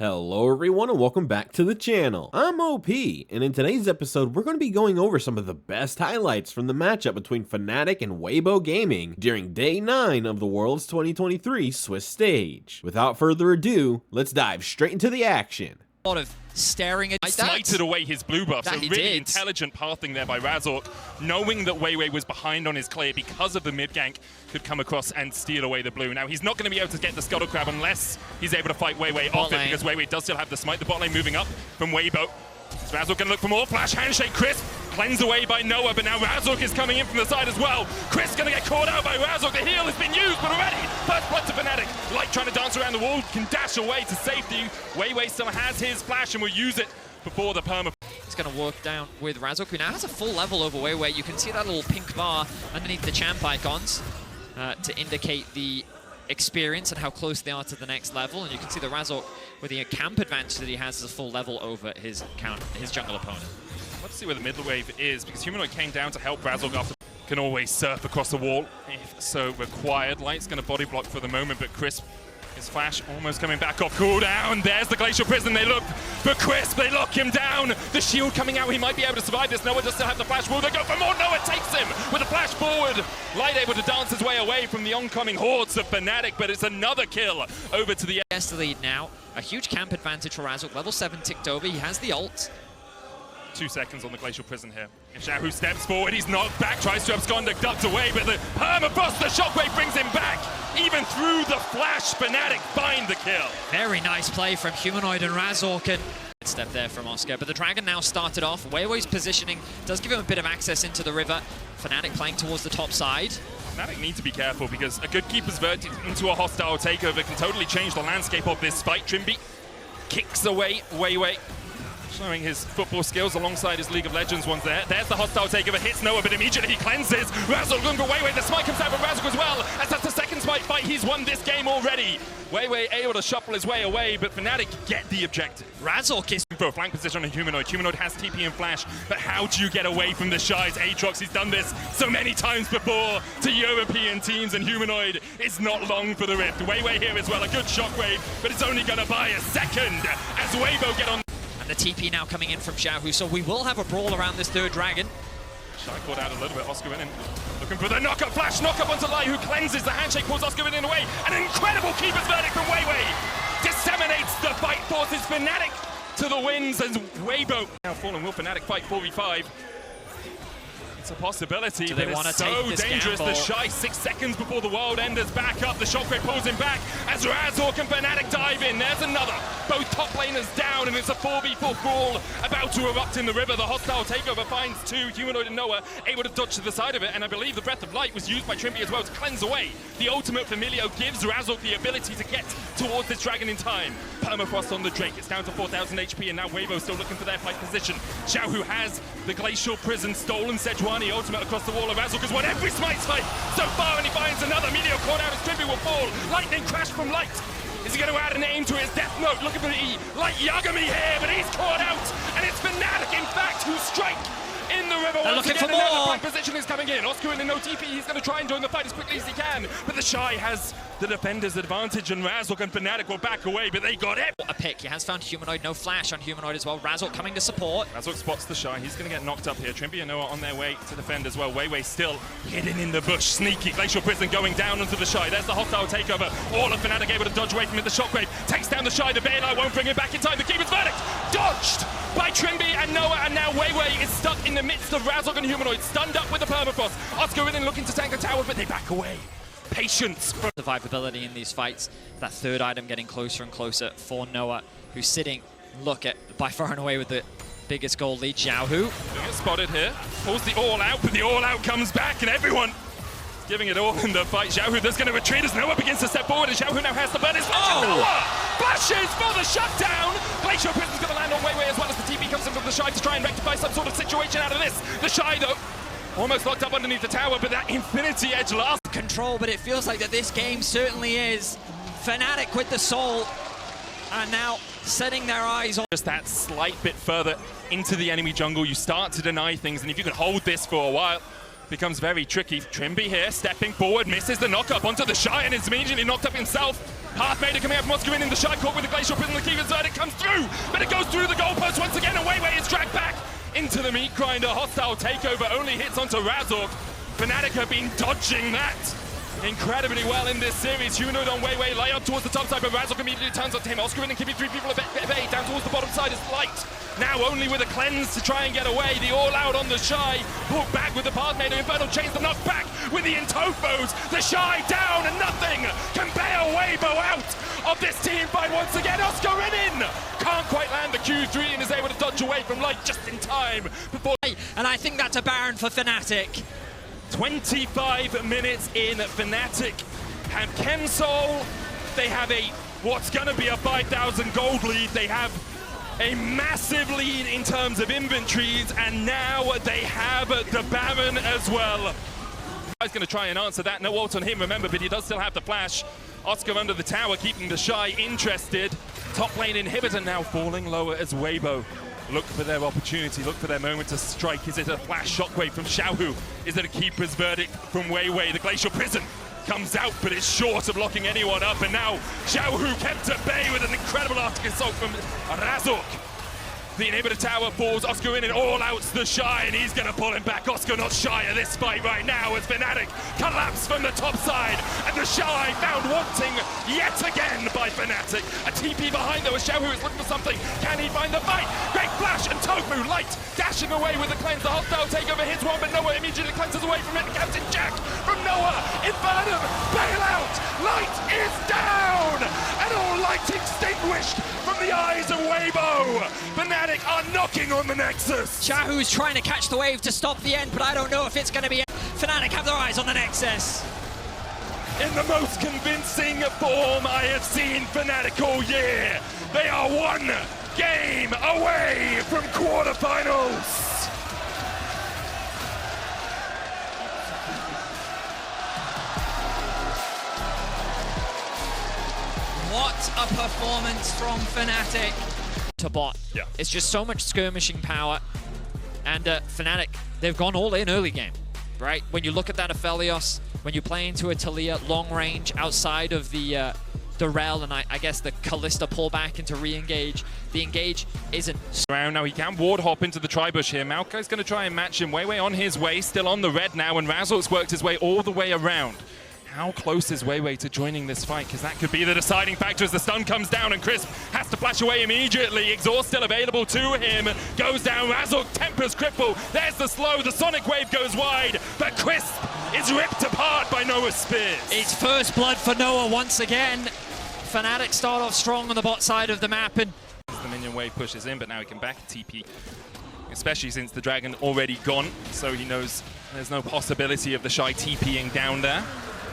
Hello everyone and welcome back to the channel. I'm OP, and in today's episode we're going to be going over some of the best highlights from the matchup between Fnatic and WBG Gaming during Day 9 of the World's 2023 Swiss stage. Without further ado, let's dive straight into the action. A lot of staring at Slighted away his blue buff, so really did. intelligent pathing there by Razork, knowing that WBG was behind on his clear because of the mid gank, could come across and steal away the blue. Now he's not going to be able to get the Scuttle Crab unless he's able to fight WBG off it, because WBG does still have the smite. The bot lane moving up from WBG. So Razork going to look for more. Flash handshake, Crisp cleansed away by Noah, but now Razork is coming in from the side as well. Crisp going to get caught out by Razork. The heal has been used, but already first blood to Fnatic. Light trying to dance around the wall, can dash away to safety. WBG still has his flash and will use it before the perma. He's going to work down with Razork, who now has a full level over WBG. You can see that little pink bar underneath the champ icons to indicate the experience and how close they are to the next level. And you can see the Razork with the camp advantage that he has as a full level over his jungle opponent. Let's see where the mid wave is, because Humanoid came down to help Razork after. Can always surf across the wall if so required. Light's going to body block for the moment, but Crisp, his flash almost coming back off cooldown. There's the Glacial Prison. They look for Crisp. They lock him down. The shield coming out. He might be able to survive this. Noah does still have the flash. Will they go for more? Noah takes him with a flash forward. Light able to dance his way away from the oncoming hordes of Fnatic, but it's another kill over to the Yes, the lead now. A huge camp advantage for Razork. Level 7 ticked over. He has the ult. 2 seconds on the Glacial Prison here. If Xiaohu steps forward, he's knocked back, tries to abscond, ducked away, but the permafrost, the shockwave brings him back. Even through the flash, Fnatic find the kill. Very nice play from Humanoid and Razork, and step there from Oscar. But the Dragon now started off. WBG's positioning does give him a bit of access into the river. Fnatic playing towards the top side. Fnatic need to be careful, because a good keeper's verdict into a hostile takeover can totally change the landscape of this fight. Trimby kicks away WBG, showing his football skills alongside his League of Legends ones there. There's the hostile takeover, hits Noah, but immediately he cleanses. Razork looking for WBG. The smite comes out from Razork as well. As that's the second smite fight, he's won this game already. WBG able to shuffle his way away, but Fnatic get the objective. Razork is for a flank position on a Humanoid. Humanoid has TP and Flash, but how do you get away from the Shy's Aatrox? He's done this so many times before to European teams, and Humanoid is not long for the rift. WBG here as well, a good shockwave, but it's only going to buy a second as WBG get on. And the TP now coming in from Xiaohu, so we will have a brawl around this third dragon. Shy caught out a little bit, Oscar in, looking for the knockup flash, knockup onto Light, who cleanses the handshake, pulls Oscar in away. An incredible keeper's verdict from WBG. Disseminates the fight, forces Fnatic to the wins, and WBG now fallen. Will Fnatic fight 4v5? It's a possibility, but it's so dangerous. The Shy 6 seconds before the world enders back up. The shockwave pulls him back as Razork and Fnatic dive in. There's another. Both top laners down, and it's a 4v4 brawl about to erupt in the river. The hostile takeover finds 2. Humanoid and Noah able to dodge to the side of it, and I believe the Breath of Light was used by Trimby as well to cleanse away. The ultimate Familio gives Razork the ability to get towards this dragon in time. Permafrost on the Drake. It's down to 4,000 HP, and now WBG still looking for their fight position. Xiaohu has the Glacial Prison stolen. Sejuani ultimate across the wall of Razork has won every smite fight so far, and he finds another. Meteor caught out as Trimby will fall. Lightning crash from Light. Is he going to add an aim to his death note? Looking for the Light Yagami here, but he's caught out, and it's Fnatic, in fact, who strike in the river. They're once looking again, for more. And now the fight position is coming in. Oscar in the no TP. He's going to try and join the fight as quickly as he can, but the Shy has the defender's advantage, and Razork and Fnatic will back away, but they got it. A pick. He has found Humanoid. No flash on Humanoid as well. Razork coming to support. Razork spots the Shy. He's going to get knocked up here. Trimby and Noah on their way to defend as well. WBG still hidden in the bush. Sneaky. Glacial Prison going down onto the Shy. There's the hostile takeover. All of Fnatic able to dodge away from it. The shockwave takes down the Shy. The Baylight won't bring it back in time. The keeper's verdict dodged by Trimby and Noah, and now WBG is stuck in the midst of Razork and Humanoid, stunned up with the permafrost. Oscar in looking to tank the tower, but they back away. Patience. Survivability in these fights. That third item getting closer and closer for Noah, who's sitting, look at, by far and away with the biggest goal lead. Xiaohu Gets spotted here. Pulls the all out, but the all out comes back, and everyone giving it all in the fight. Xiaohu that's going to retreat as Noah begins to step forward, and Xiaohu now has the burn. Noah flashes for the shutdown. Glacial Prison's going to land on WBG as well as the TP comes in from the Shy to try and rectify some sort of situation out of this. The Shy, though, almost locked up underneath the tower, but that Infinity Edge last control, but it feels like that this game certainly is. Fnatic with the soul, and now setting their eyes on just that slight bit further into the enemy jungle. You start to deny things, and if you can hold this for a while, it becomes very tricky. Trimby here, stepping forward, misses the knock-up onto the Shy, and is immediately knocked up himself. Pathmaker coming out from Oscar in the TheShy caught with the Glacial Prison. The Keeper's Verdict comes through, but it goes through the goalpost once again, and Weiwei is dragged back into the meat grinder. Hostile takeover only hits onto Razork. Fnatic have been dodging that incredibly well in this series. Humanoid on Weiwei, lay up towards the top side, but Razork immediately turns onto him. Oscar and keeping 3 people at bay. Down towards the bottom side is Light. Now only with a cleanse to try and get away. The all-out on TheShy. Pulled back with the Pathmaker. Infernal chains the knock back with the Intofos. TheShy down and nothing can bail Weibo out of this team fight once again. Oscar in. Can't quite land the Q3 and is able to dodge away from Light just in time before. And I think that's a Baron for Fnatic. 25 minutes in, Fnatic have Kensol. They have what's going to be a 5,000 gold lead. They have a massive lead in terms of inventories, and now they have the Baron as well. He's going to try and answer that. No ult on him, remember, but he does still have the flash. Oscar under the tower, keeping TheShy interested. Top lane inhibitor now falling lower as Weibo look for their opportunity, look for their moment to strike. Is it a flash shockwave from Xiaohu? Is it a keeper's verdict from Weiwei? The Glacial Prison comes out, but it's short of locking anyone up. And now Xiaohu kept at bay with an incredible Arctic Assault from Razork. The inhibitor tower falls, Oscar in and all outs TheShy, and he's going to pull him back. Oscar not shy of this fight right now as Fnatic collapse from the top side, and TheShy found wanting yet again by Fnatic. A TP behind though as Xiaohu is looking for something. Can he find the fight? Great flash and Tofu Light dashing away with the cleanse. The hostile takeover hits one, but Noah immediately cleanses away from it. Captain Jack from Noah. Infernum, bail out. Light is down, and all light extinguished from the eyes of Weibo. Fnatic are knocking on the Nexus. Xiaohu's trying to catch the wave to stop the end, but I don't know if it's going to be it. Fnatic have their eyes on the Nexus. In the most convincing form I have seen Fnatic all year. They are one game away from quarterfinals. What a performance from Fnatic. To bot. Yeah. It's just so much skirmishing power. And Fnatic, they've gone all in early game, right? When you look at that Aphelios, when you play into a Talia long range outside of the Rel and I guess the Kalista pullback into re-engage, the engage isn't. Now he can ward hop into the tri-bush here. Maokai's going to try and match him. Weiwei on his way, still on the red now, and Razork's worked his way all the way around. How close is Weiwei to joining this fight? Because that could be the deciding factor as the stun comes down and Crisp has to flash away immediately. Exhaust still available to him. Goes down, Razork, Tempest cripple. There's the slow, the Sonic Wave goes wide, but Crisp is ripped apart by Noah's spears. It's first blood for Noah once again. Fnatic start off strong on the bot side of the map, and the minion wave pushes in, but now he can back TP. Especially since the Dragon already gone, so he knows there's no possibility of TheShy TPing down there.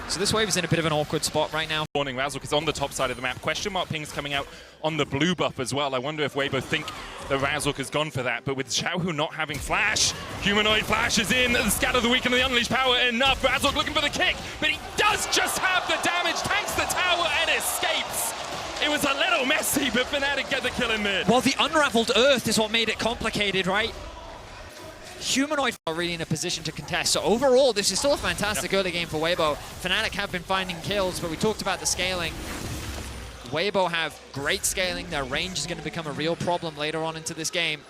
So this wave is in a bit of an awkward spot right now. Warning, Razork is on the top side of the map. Question mark pings coming out on the blue buff as well. I wonder if Weibo think that Razork has gone for that, but with Xiaohu not having flash, Humanoid flashes in, the Scatter the Weak and the Unleashed Power enough. Razork looking for the kick, but he does just have the damage, tanks the tower and escapes. It was a little messy, but Fnatic get the kill in mid. Well, the unraveled Earth is what made it complicated, right? Humanoid are really in a position to contest. So overall, this is still a fantastic early game for Weibo. Fnatic have been finding kills, but we talked about the scaling. Weibo have great scaling. Their range is going to become a real problem later on into this game.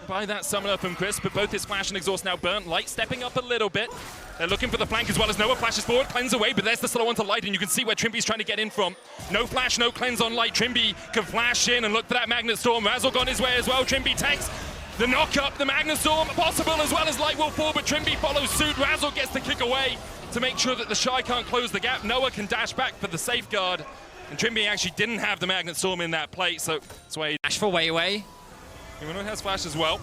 By that summoner from Crisp, but both his flash and exhaust now burnt. Light stepping up a little bit. They're looking for the flank as well as Noah flashes forward, cleanse away, but there's the slow onto Light, and you can see where Trimby's trying to get in from. No flash, no cleanse on Light. Trimby can flash in and look for that Magnet Storm. Razork on his way as well. Trimby tanks the knock up, the Magnet Storm possible as well as Light will fall, but Trimby follows suit. Razork gets the kick away to make sure that TheShy can't close the gap. Noah can dash back for the safeguard, and Trimby actually didn't have the Magnet Storm in that plate, so that's why he... Dash for Weiwei. Humanoid has flash as well.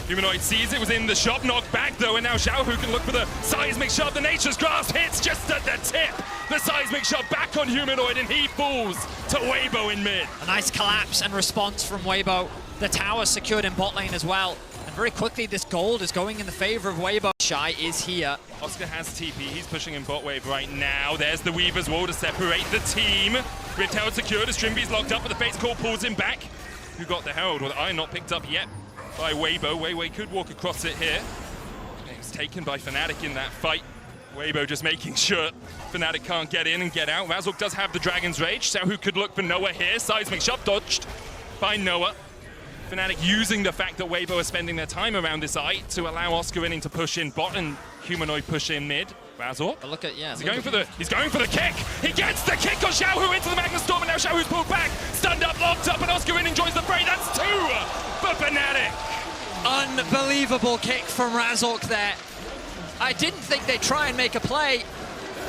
Humanoid sees it, was in the shop, knocked back though, and now Xiaohu can look for the seismic shot. The Nature's Grasp hits just at the tip. The seismic shot back on Humanoid, and he falls to Weibo in mid. A nice collapse and response from Weibo. The tower secured in bot lane as well. And very quickly, this gold is going in the favor of Weibo. TheShy is here. Oscar has TP, he's pushing in bot wave right now. There's the Weaver's Wall to separate the team. Rift Herald secured as Trimby's locked up, but the Fate's Call pulls him back. Who got the Herald? Well, the Iron not picked up yet by Weibo. Weiwei could walk across it here. It was taken by Fnatic in that fight. Weibo just making sure Fnatic can't get in and get out. Razork does have the Dragon's Rage. Xiaohu could look for Noah here. Seismic shot dodged by Noah. Fnatic using the fact that Weibo are spending their time around this eye to allow Oscar Winning to push in bot and Humanoid push in mid. Razork. But look at, yeah. He's going for the kick. He gets the kick on Xiaohu into the Magnus Storm, and now Xiaohu's pulled back. Stunned up, locked up, and Oscar Winning joins the fray. That's 2 for Fnatic. Unbelievable kick from Razork there. I didn't think they'd try and make a play.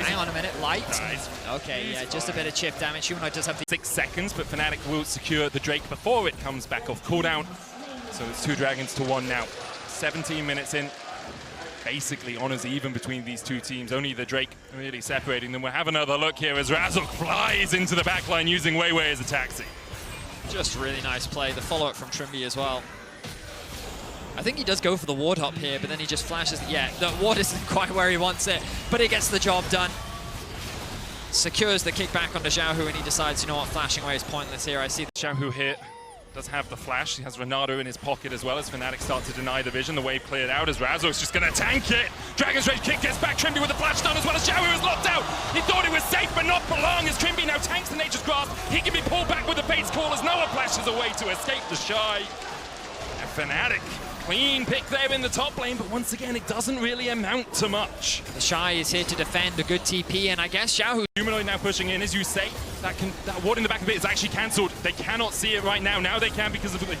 Hang on a minute, light. Nice. Okay, yeah, just a bit of chip damage. Humanoid does have the 6 seconds, but Fnatic will secure the Drake before it comes back off cooldown. So it's 2 Dragons to 1 now. 17 minutes in. Basically honors even between these two teams. Only the Drake really separating them. We'll have another look here as Razork flies into the backline using Weiwei as a taxi. Just really nice play. The follow-up from Trimby as well. I think he does go for the ward hop here, but then he just flashes. Yeah, the ward isn't quite where he wants it, but he gets the job done. Secures the kickback onto Xiaohu, and he decides, you know what, flashing away is pointless here. I see Xiaohu here does have the flash. He has Renato in his pocket as well as Fnatic start to deny the vision. The wave cleared out as Razork's just going to tank it. Dragon's Rage kick gets back. Trimby with the flash down as well as Xiaohu is locked out. He thought he was safe, but not for long as Trimby now tanks the Nature's Grasp. He can be pulled back with the Fate's Call as Noah flashes away to escape TheShy. And Fnatic, clean pick there in the top lane, but once again, it doesn't really amount to much. TheShy is here to defend a good TP, and I guess Xiaohu. Humanoid now pushing in, as you say. That ward in the back of it is actually cancelled. They cannot see it right now. Now they can because of the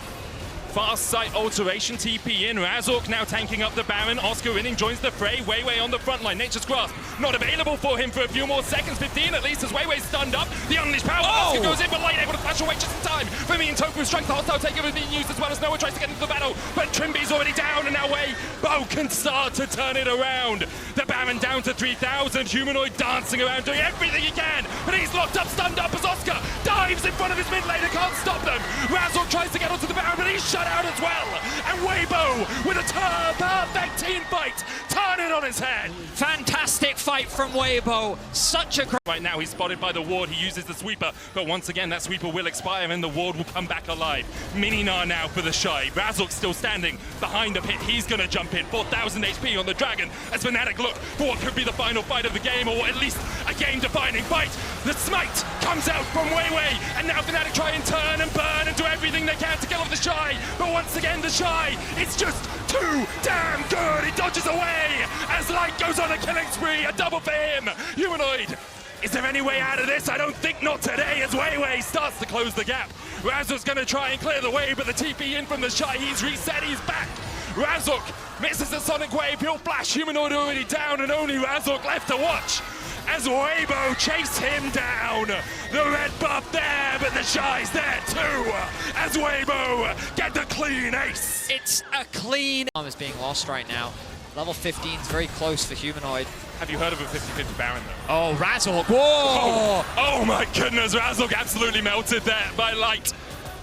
fast sight alteration. TP in. Razork now tanking up the Baron. Oscar Winning joins the fray. Weiwei on the front line. Nature's Grasp not available for him for a few more seconds. 15 at least as Weiwei's stunned up. The unleashed power. Oscar goes in, but Light able to flash away just in time. For me and Tofu strikes the hostile takeover being used as well as Noah tries to get into the battle. But Trimby's already down, and now Weibo can start to turn it around. The Baron down to 3,000. Humanoid dancing around, doing everything he can. But he's locked up, stunned up as Oscar dives in front of his mid laner, can't stop them. Razork tries to get onto the Baron, but he's shut out as well. And Weibo with a perfect team fight. Turn it on his head. Fantastic fight from Weibo. Such a great. Right now he's spotted by the ward. He uses the sweeper, but once again that sweeper will expire and the ward will come back alive. Mini-Gnar now for TheShy. Razork still standing behind the pit. He's going to jump in. 4,000 HP on the Dragon as Fnatic look for what could be the final fight of the game, or at least a game-defining fight. The smite comes out from Weiwei, and now Fnatic try and turn and burn and do everything they can to kill off TheShy. But once again, TheShy, it's just too damn good. He dodges away as Light goes on a killing spree. A double for him. Humanoid. Is there any way out of this? I don't think not today as Weiwei starts to close the gap. Razork's going to try and clear the way, but the TP in from TheShy, he's reset, he's back. Razork misses the Sonic Wave, he'll flash. Humanoid already down and only Razork left to watch as Weibo chase him down. The red buff there, but TheShy's there too as Weibo get the clean ace. It's a clean. Is being lost right now. Level 15 is very close for Humanoid. Have you heard of a 50-50 Baron though? Oh, Razork. Whoa! Oh my goodness, Razork absolutely melted there by Light.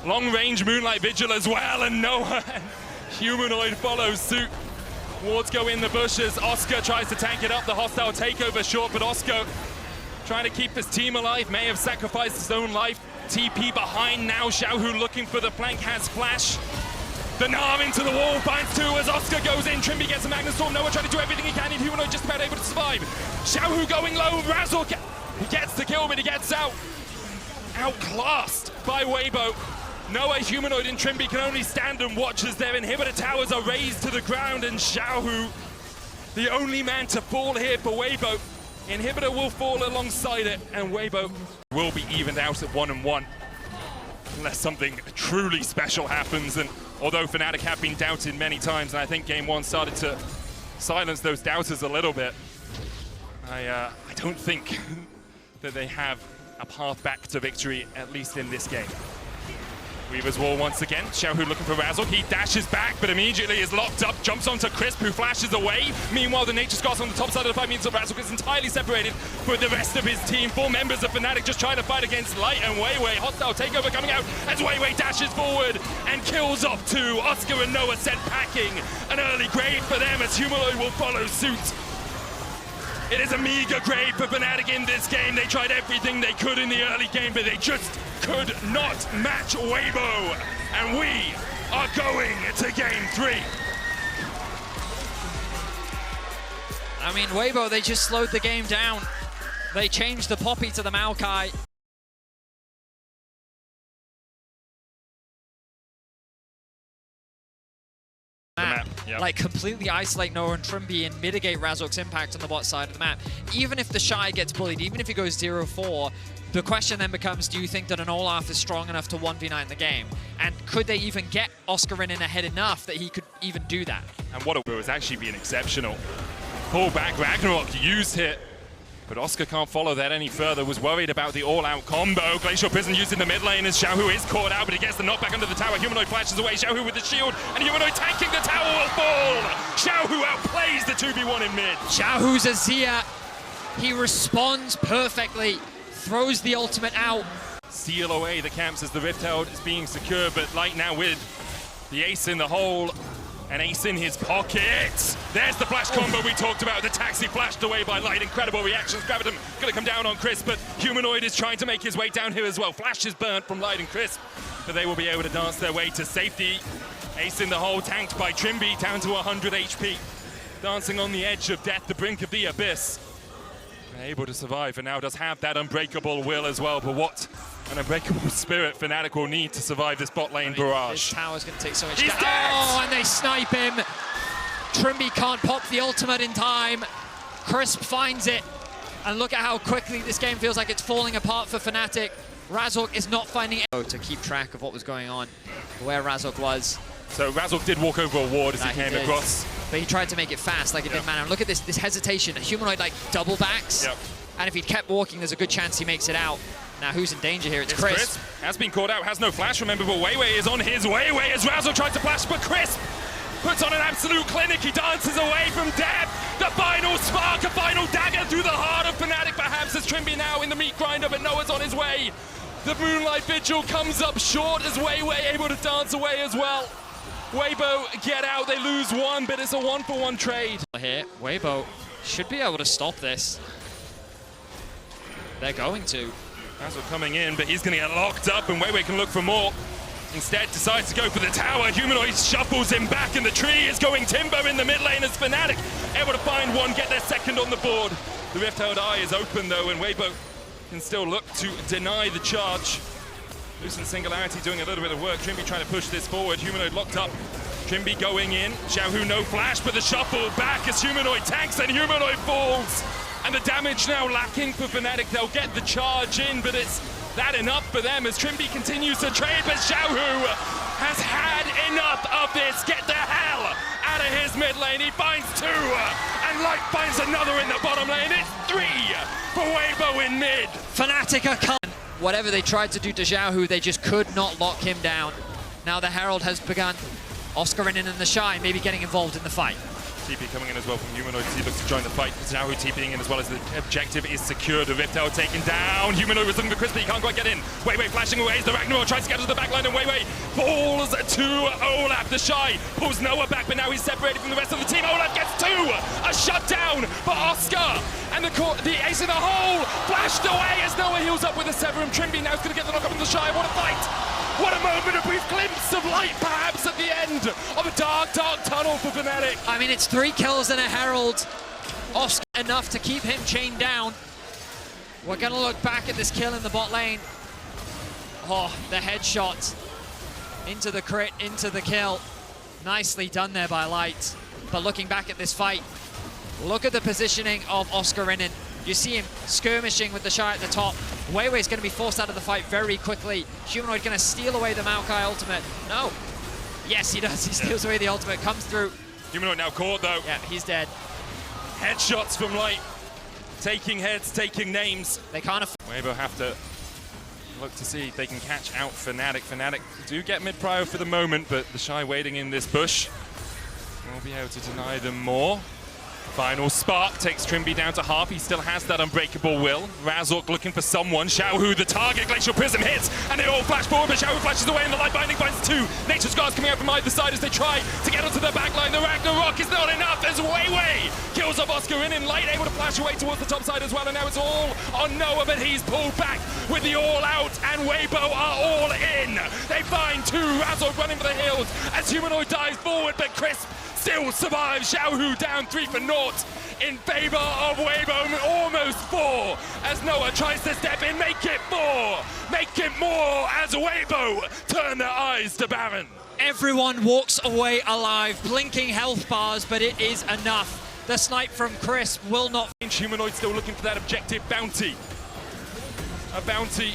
Long range Moonlight Vigil as well, and Noah Humanoid follows suit. Wards go in the bushes. Oscar tries to tank it up. The hostile takeover short, but Oscar trying to keep this team alive. May have sacrificed his own life. TP behind now. Xiaohu looking for the flank, has flash. The Gnar into the wall, finds 2 as Oscar goes in. Trimby gets a Magnus Storm. Noah trying to do everything he can. Humanoid just about able to survive. Xiaohu going low. Razork, he gets the kill, but he gets outclassed by Weibo. Noah, Humanoid, and Trimby can only stand and watch as their inhibitor towers are raised to the ground, and Xiaohu, the only man to fall here for Weibo. Inhibitor will fall alongside it, and Weibo will be evened out at 1-1. Unless something truly special happens, and although Fnatic have been doubted many times, and I think Game 1 started to silence those doubters a little bit, I don't think that they have a path back to victory, at least in this game. Weaver's wall once again. Xiaohu looking for Razork. He dashes back, but immediately is locked up. Jumps onto Crisp, who flashes away. Meanwhile, the Nature's Grasp on the top side of the fight means that Razork is entirely separated from the rest of his team. 4 members of Fnatic just trying to fight against Light and Weiwei. Hostile takeover coming out as Weiwei dashes forward and kills off 2. Oscar and Noah sent packing. An early grade for them as Humanoid will follow suit. It is a meager grade for Fnatic in this game. They tried everything they could in the early game, but they just could not match Weibo. And we are going to Game 3. I mean, Weibo, they just slowed the game down. They changed the Poppy to the Maokai. Yep. Like completely isolate Noah and Trimby and mitigate Razork's impact on the bot side of the map. Even if TheShy gets bullied, even if he goes 0-4, the question then becomes, do you think that an Olaf is strong enough to 1v9 the game? And could they even get oscarinin ahead enough that he could even do that? And what it was actually being exceptional. Pull back, Ragnarok used it, but Oscar can't follow that any further, was worried about the all-out combo. Glacial Prison used in the mid lane as Xiaohu is caught out, but he gets the knockback under the tower. Humanoid flashes away, Xiaohu with the shield, and Humanoid tanking the tower will fall! Xiaohu outplays the 2v1 in mid. Xiaohu's Azir, he responds perfectly, throws the ultimate out. Seal away the camps as the Rift Herald is being secured, but Light now with the ace in the hole. An ace in his pocket. There's the flash combo we talked about. The taxi flashed away by Light. Incredible reactions. Gravitum gonna come down on Crisp, but Humanoid is trying to make his way down here as well. Flash is burnt from Light and Crisp, but they will be able to dance their way to safety. Ace in the hole, tanked by Trimby, down to 100 HP. Dancing on the edge of death, the brink of the abyss. Able to survive, and now does have that unbreakable will as well, but what an unbreakable spirit Fnatic will need to survive this bot lane barrage. This tower's going to take so much He's damage. dead! Oh, and they snipe him. Trimby can't pop the ultimate in time. Crisp finds it, and look at how quickly this game feels like it's falling apart for Fnatic. Razork is not finding it to keep track of what was going on, where Razork was. So Razork did walk over a ward as he came across. But he tried to make it fast, like it didn't matter. And look at this hesitation. A Humanoid like double backs. Yep. And if he'd kept walking, there's a good chance he makes it out. Now who's in danger here? It's Crisp. Crisp. Has been caught out, has no flash, remember, but Weiwei is on his way as Razork tried to flash, but Crisp puts on an absolute clinic. He dances away from death. The final spark, a final dagger through the heart of Fnatic, perhaps, as Trimby now in the meat grinder, but Noah's on his way. The Moonlight Vigil comes up short as Weiwei able to dance away as well. Weibo get out, they lose one, but it's a 1-for-1 trade. Here, Weibo should be able to stop this. They're going to. Razork coming in, but he's going to get locked up, and Weiwei can look for more. Instead, decides to go for the tower. Humanoid shuffles him back, and the tree is going Timber in the mid lane as Fnatic able to find one, get their second on the board. The Rift Herald eye is open, though, and Weibo can still look to deny the charge. Lucent Singularity doing a little bit of work. Trimby trying to push this forward. Humanoid locked up. Trimby going in. Xiaohu no flash, but the shuffle back as Humanoid tanks and Humanoid falls. And the damage now lacking for Fnatic. They'll get the charge in, but it's that enough for them as Trimby continues to trade. But Xiaohu has had enough of this. Get the hell out of his mid lane. He finds two, and Light finds another in the bottom lane. It's three for Weibo in mid. Fnatic are coming. Whatever they tried to do to Xiaohu, they just could not lock him down. Now the Herald has begun. oscarinin and TheShy maybe getting involved in the fight. TP coming in as well from Humanoid as he looks to join the fight. Xiaohu TPing in as well as the objective is secured. The Rift Herald taken down. Humanoid was looking for Crispy, he can't quite get in. Weiwei flashing away as the Ragnarok tries to get to the back line, and Weiwei falls to Olaf. TheShy pulls Noah back, but now he's separated from the rest of the team. Olaf gets two! A shutdown for Oscar! And the ace in the hole flashed away as Noah heals up with a Severum. Trimby now is going to get the knock up on TheShy. What a fight! What a moment, a brief glimpse of light, perhaps, at the end of a dark, dark tunnel for Fnatic. I mean, it's 3 kills and a Herald. Oscar enough to keep him chained down. We're going to look back at this kill in the bot lane. Oh, the headshot into the crit, into the kill. Nicely done there by Light. But looking back at this fight, look at the positioning of oscarinin. You see him skirmishing with TheShy at the top. Weiwei's going to be forced out of the fight very quickly. Humanoid going to steal away the Maokai ultimate. No. Yes, he does. He steals away the ultimate. Comes through. Humanoid now caught, though. Yeah, he's dead. Headshots from Light. Taking heads, taking names. They can't afford. Weibo have to look to see if they can catch out Fnatic. Fnatic do get mid-prio for the moment, but TheShy waiting in this bush will be able to deny them more. Final spark takes Trimby down to half. He still has that unbreakable will. Razork looking for someone. Xiaohu, the target. Glacial Prism hits, and they all flash forward, but Xiaohu flashes away, and the Light Binding finds two. Nature Scars coming out from either side as they try to get onto the backline. The Ragnarok is not enough as Weiwei kills off oscarinin. Light able to flash away towards the top side as well, and now it's all on Noah, but he's pulled back with the all-out, and Weibo are all in. They find two. Razork running for the hills as Humanoid dives forward, but Crisp still survives. Xiaohu down 3 for naught in favor of Weibo, almost 4 as Noah tries to step in, make it 4, make it more as Weibo turn their eyes to Baron. Everyone walks away alive, blinking health bars, but it is enough. The snipe from Chris will not. Humanoid still looking for that objective bounty. A bounty,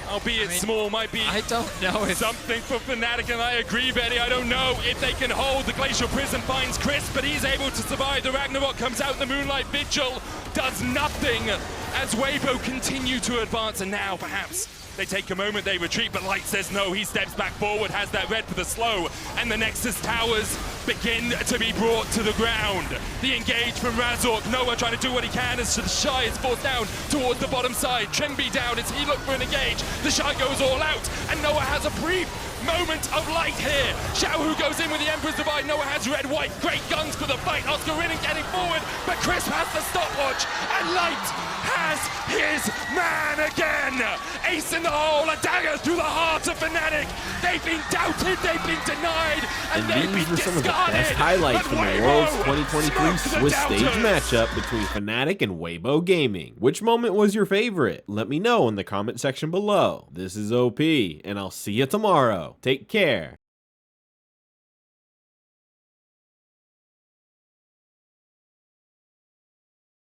albeit small, might be I don't know if something for Fnatic, and I agree, Betty. I don't know if they can hold. The Glacial Prison finds Chris, but he's able to survive. The Ragnarok comes out, the Moonlight Vigil does nothing as Weibo continue to advance, and now perhaps they take a moment, they retreat, but Light says no. He steps back forward, has that red for the slow, and the Nexus towers begin to be brought to the ground. The engage from Razork. Noah trying to do what he can as TheShy is forced down towards the bottom side. Trimby down as he looked for an engage. TheShy goes all out, and Noah has a brief moment of light here. Xiaohu goes in with the Emperor's Divide. Noah has red-white. Great guns for the fight. Oscar Rinnan getting forward, but Chris has the stopwatch, and Light has his man again. Ace in the hole, a dagger through the heart of Fnatic. They've been doubted, they've been denied, and they've these been were some of the discarded. best highlights from the Weibo World's 2023 smokes the Swiss stage doubters. matchup between Fnatic and Weibo Gaming. Which moment was your favorite? Let me know in the comment section below. This is OP, and I'll see you tomorrow. Take care.